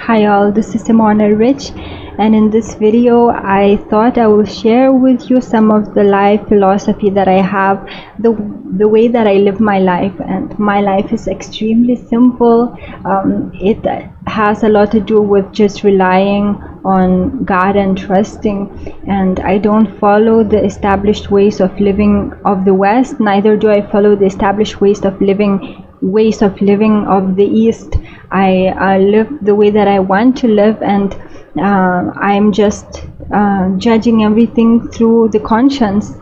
Hi all, this is Simona Rich, and in this video I thought I will share with you some of the life philosophy that I have, the way that I live my life. And my life is extremely simple. It has a lot to do with just relying on God and trusting, and I don't follow the established ways of living of the West, neither do I follow the established ways of living of the East. I live the way that I want to live, and I'm just judging everything through the conscience,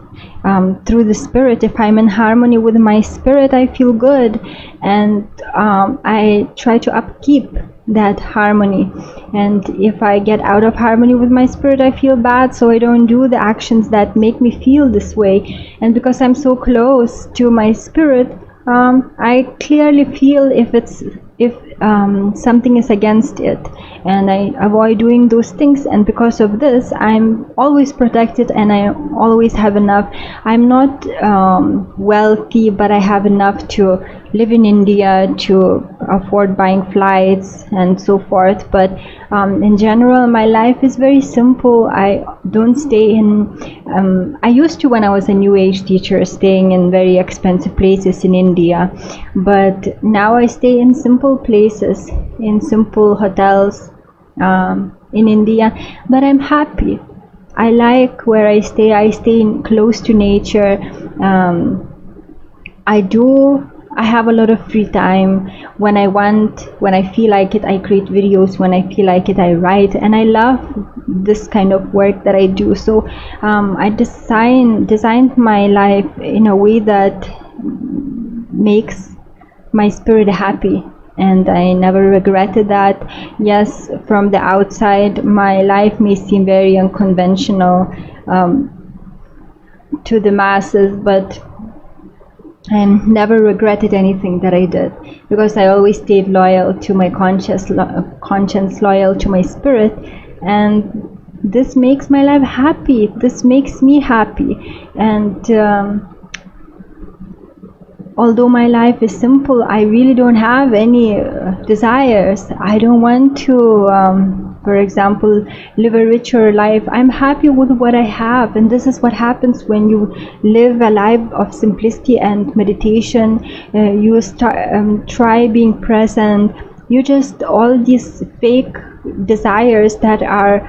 through the spirit. If I'm in harmony with my spirit, I feel good, and I try to upkeep that harmony. And if I get out of harmony with my spirit, I feel bad, so I don't do the actions that make me feel this way. And because I'm so close to my spirit, I clearly feel if something is against it, and I avoid doing those things. And because of this, I'm always protected, and I always have enough. I'm not wealthy, but I have enough to live in India, to afford buying flights and so forth. But in general, my life is very simple. I don't stay in I used to, when I was a new age teacher, staying in very expensive places in India, but now I stay in simple places, in simple hotels in India, but I'm happy. I like where I stay. I stay close to nature. I have a lot of free time. When I feel like it, I create videos. When I feel like it, I write, and I love this kind of work that I do. So I designed my life in a way that makes my spirit happy, and I never regretted that. Yes, from the outside, my life may seem very unconventional to the masses, but I never regretted anything that I did, because I always stayed loyal to my conscience, loyal to my spirit, and this makes my life happy. This makes me happy. And although my life is simple, I really don't have any desires. I don't want to, for example, live a richer life. I'm happy with what I have, and this is what happens when you live a life of simplicity and meditation. You try being present. You just, all these fake desires that are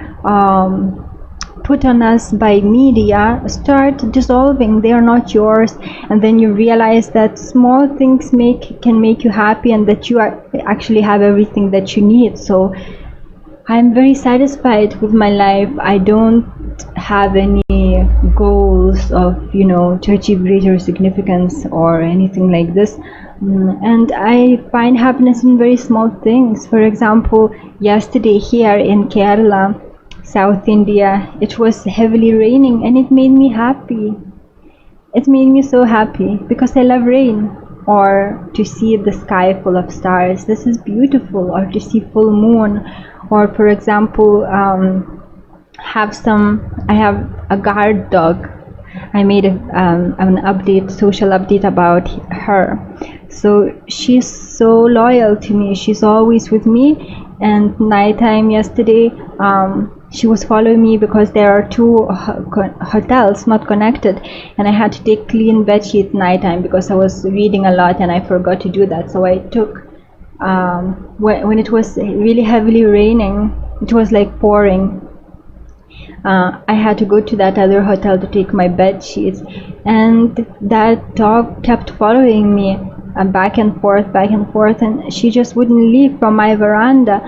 put on us by media start dissolving. They are not yours, and then you realize that small things can make you happy, and that you actually have everything that you need. So I'm very satisfied with my life. I don't have any goals of, to achieve greater significance or anything like this. And I find happiness in very small things. For example, yesterday here in Kerala, South India, it was heavily raining, and it made me happy. It made me so happy because I love rain. Or to see the sky full of stars, this is beautiful. Or to see full moon. Or, for example, I have a guard dog. I made an social update about her. So she's so loyal to me. She's always with me. And nighttime yesterday, she was following me because there are two hotels not connected, and I had to take clean bed sheet nighttime because I was reading a lot and I forgot to do that. So I took, when it was really heavily raining, it was like pouring, I had to go to that other hotel to take my bed sheets, and that dog kept following me back and forth, and she just wouldn't leave from my veranda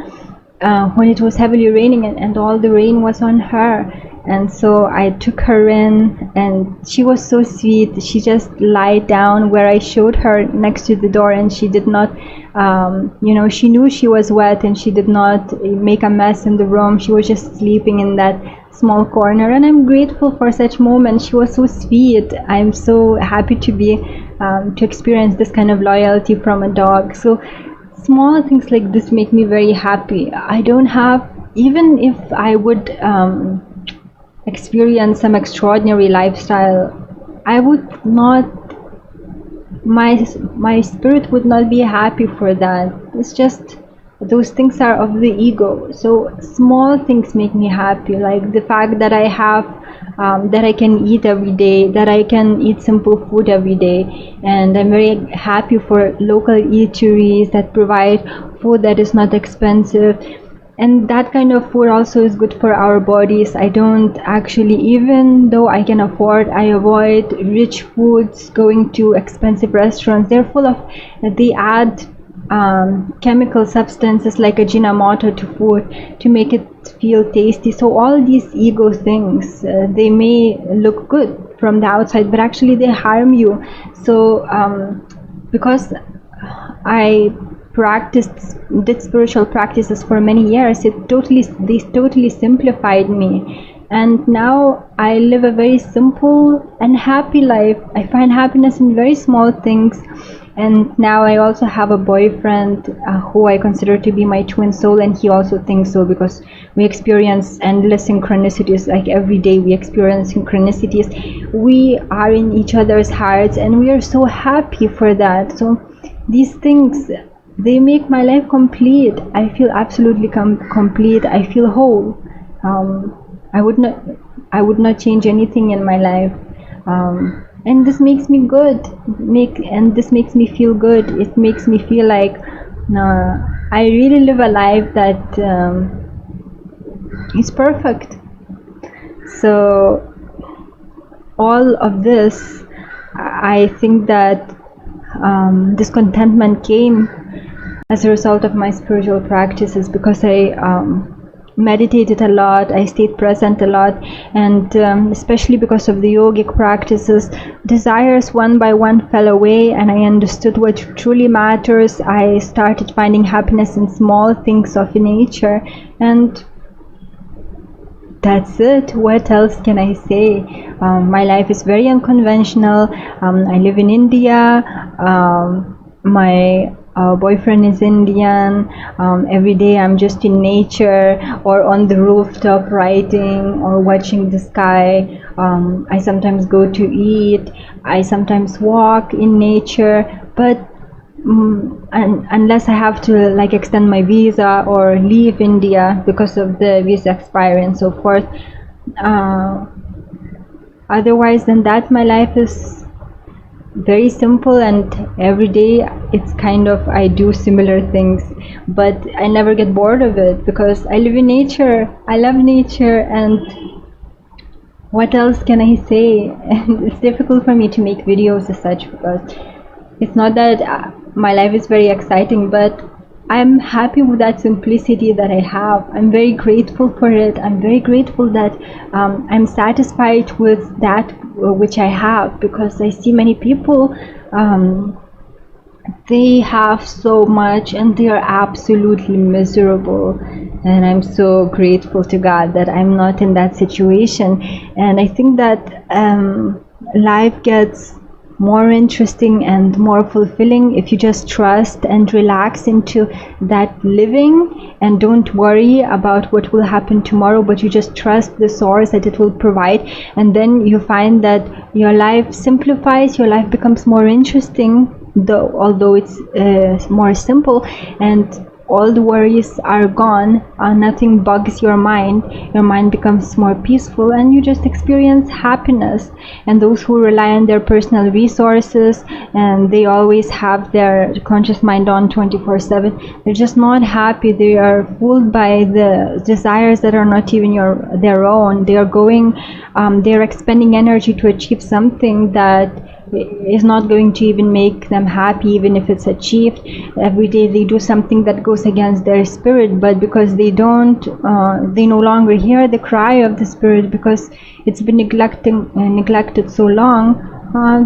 when it was heavily raining, and all the rain was on her. And so I took her in, and she was so sweet. She just lied down where I showed her next to the door, and she did not, she knew she was wet, and she did not make a mess in the room. She was just sleeping in that small corner, and I'm grateful for such moments. She was so sweet. I'm so happy to experience this kind of loyalty from a dog. So small things like this make me very happy. I don't have, even if I would experience some extraordinary lifestyle, I would not, my spirit would not be happy for that. It's just those things are of the ego. So small things make me happy, like the fact that I have that I can eat every day, that I can eat simple food every day, and I'm very happy for local eateries that provide food that is not expensive. And that kind of food also is good for our bodies. I don't actually, even though I can afford, I avoid rich foods, going to expensive restaurants. They're full of, they add chemical substances like Ajinomoto to food to make it feel tasty. So all these ego things, they may look good from the outside, but actually they harm you. So because I did spiritual practices for many years, they totally simplified me, and now I live a very simple and happy life. I find happiness in very small things. And now I also have a boyfriend who I consider to be my twin soul, and he also thinks so, because we experience endless synchronicities. Like every day we experience synchronicities. We are in each other's hearts, and we are so happy for that. So these things, they make my life complete. I feel absolutely complete. I feel whole. I would not change anything in my life. And this makes me good. This makes me feel good. It makes me feel like I really live a life that is perfect. So all of this, I think that this contentment came as a result of my spiritual practices, because I meditated a lot, I stayed present a lot, and especially because of the yogic practices, desires one by one fell away, and I understood what truly matters. I started finding happiness in small things of nature, and that's it. What else can I say? My life is very unconventional. I live in India. My boyfriend is Indian. Every day I'm just in nature or on the rooftop writing or watching the sky. I sometimes go to eat. I sometimes walk in nature, but unless I have to like extend my visa or leave India because of the visa expiry and so forth, otherwise than that, my life is very simple, and every day it's kind of, I do similar things, but I never get bored of it because I live in nature. I love nature, and what else can I say? And it's difficult for me to make videos as such, because it's not that my life is very exciting, but I'm happy with that simplicity that I have. I'm very grateful for it. I'm very grateful that I'm satisfied with that which I have, because I see many people, they have so much and they are absolutely miserable, and I'm so grateful to God that I'm not in that situation. And I think that life gets more interesting and more fulfilling if you just trust and relax into that living, and don't worry about what will happen tomorrow, but you just trust the source that it will provide. And then you find that your life simplifies, your life becomes more interesting, although it's more simple, and all the worries are gone, nothing bugs your mind becomes more peaceful, and you just experience happiness. And those who rely on their personal resources and they always have their conscious mind on 24/7, they're just not happy. They are fooled by the desires that are not even their own. They are expending energy to achieve something that is not going to even make them happy, even if it's achieved. Every day they do something that goes against their spirit, but because they no longer hear the cry of the spirit, because it's been neglected so long,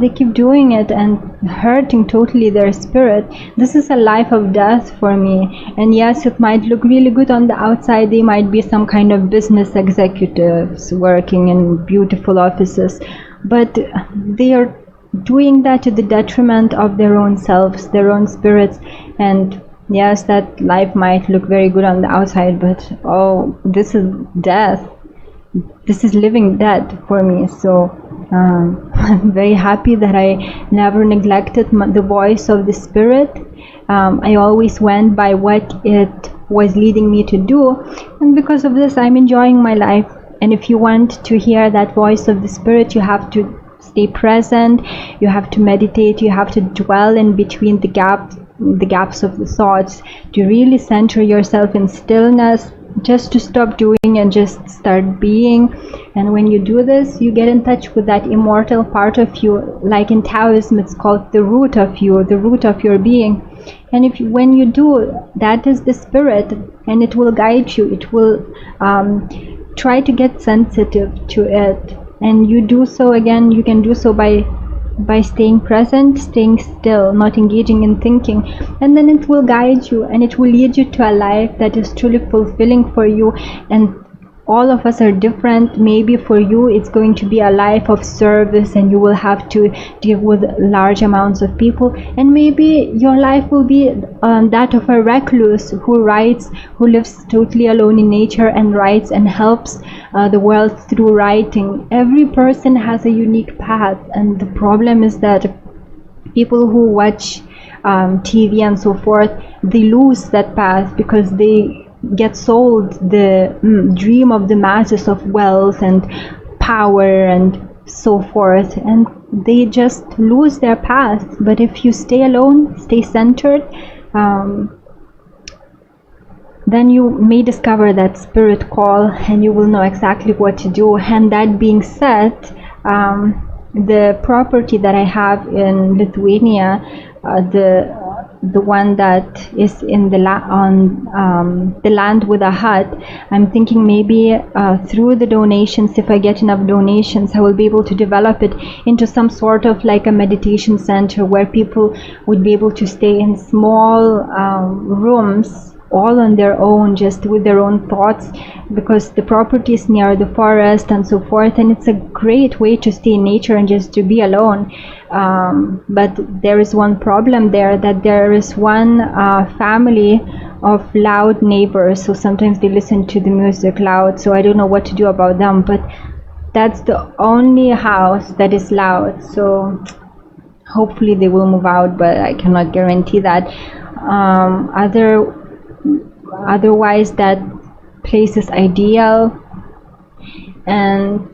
they keep doing it and hurting totally their spirit. This is a life of death for me. And yes, it might look really good on the outside. They might be some kind of business executives working in beautiful offices, but they are doing that to the detriment of their own selves, their own spirits. And yes, that life might look very good on the outside, but oh, this is death. This is living dead for me. So I'm very happy that I never neglected the voice of the Spirit. I always went by what it was leading me to do, and because of this I'm enjoying my life. And if you want to hear that voice of the Spirit, you have to stay present, you have to meditate, you have to dwell in between the gaps of the thoughts, to really center yourself in stillness, just to stop doing and just start being. And when you do this, you get in touch with that immortal part of you. Like in Taoism, it's called the root of you, the root of your being. And when you do, that is the Spirit, and it will guide you. It will try to get sensitive to it. And you do so, again, you can do so by staying present, staying still, not engaging in thinking, and then it will guide you, and it will lead you to a life that is truly fulfilling for you. And all of us are different. Maybe for you it's going to be a life of service, and you will have to deal with large amounts of people, and maybe your life will be that of a recluse who lives totally alone in nature and writes and helps the world through writing. Every person has a unique path, and the problem is that people who watch TV and so forth, they lose that path because they get sold the dream of the masses of wealth and power and so forth, and they just lose their path. But if you stay alone, stay centered, then you may discover that spirit call, and you will know exactly what to do. And that being said, the property that I have in Lithuania, the one that is in the land with a hut, I'm thinking maybe through the donations, if I get enough donations, I will be able to develop it into some sort of like a meditation center where people would be able to stay in small rooms, all on their own, just with their own thoughts, because the property is near the forest and so forth, and it's a great way to stay in nature and just to be alone. But there is one problem there, that there is one family of loud neighbors, so sometimes they listen to the music loud, so I don't know what to do about them. But that's the only house that is loud, so hopefully they will move out, but I cannot guarantee that. Otherwise that place is ideal, and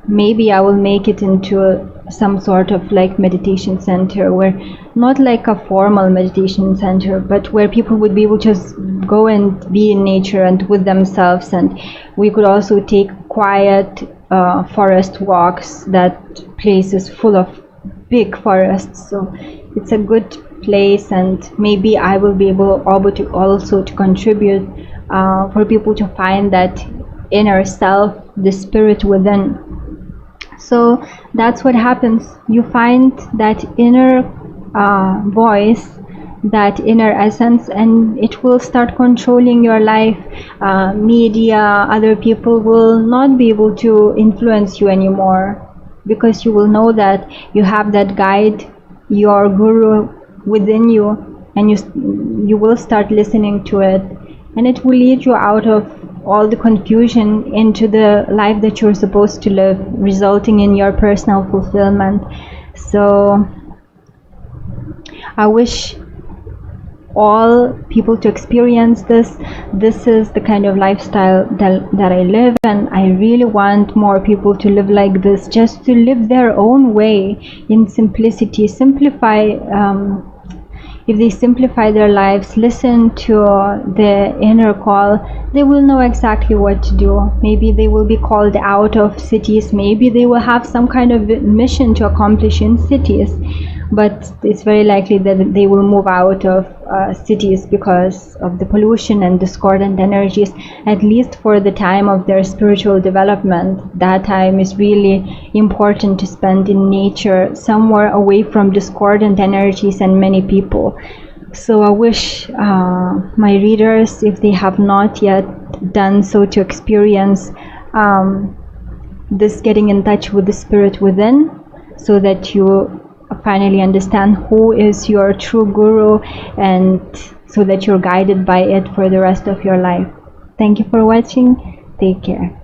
maybe I will make it into some sort of like meditation center, where not like a formal meditation center, but where people would be able to just go and be in nature and with themselves. And we could also take quiet forest walks. That place is full of big forests, so it's a good place, and maybe I will be able to also to contribute for people to find that inner self, the spirit within. So that's what happens. You find that inner voice, that inner essence, and it will start controlling your life. Media, other people will not be able to influence you anymore, because you will know that you have that guide, your guru within you, and you will start listening to it, and it will lead you out of all the confusion into the life that you're supposed to live, resulting in your personal fulfillment. So I wish all people to experience this. This is the kind of lifestyle that I live, and I really want more people to live like this, just to live their own way in simplicity. If they simplify their lives, listen to the inner call, they will know exactly what to do. Maybe they will be called out of cities, maybe they will have some kind of mission to accomplish in cities, but it's very likely that they will move out of cities because of the pollution and discordant energies, at least for the time of their spiritual development. That time is really important to spend in nature, somewhere away from discordant energies and many people. So I wish my readers, if they have not yet done so, to experience this getting in touch with the spirit within, so that you finally understand who is your true guru, and so that you're guided by it for the rest of your life. Thank you for watching. Take care.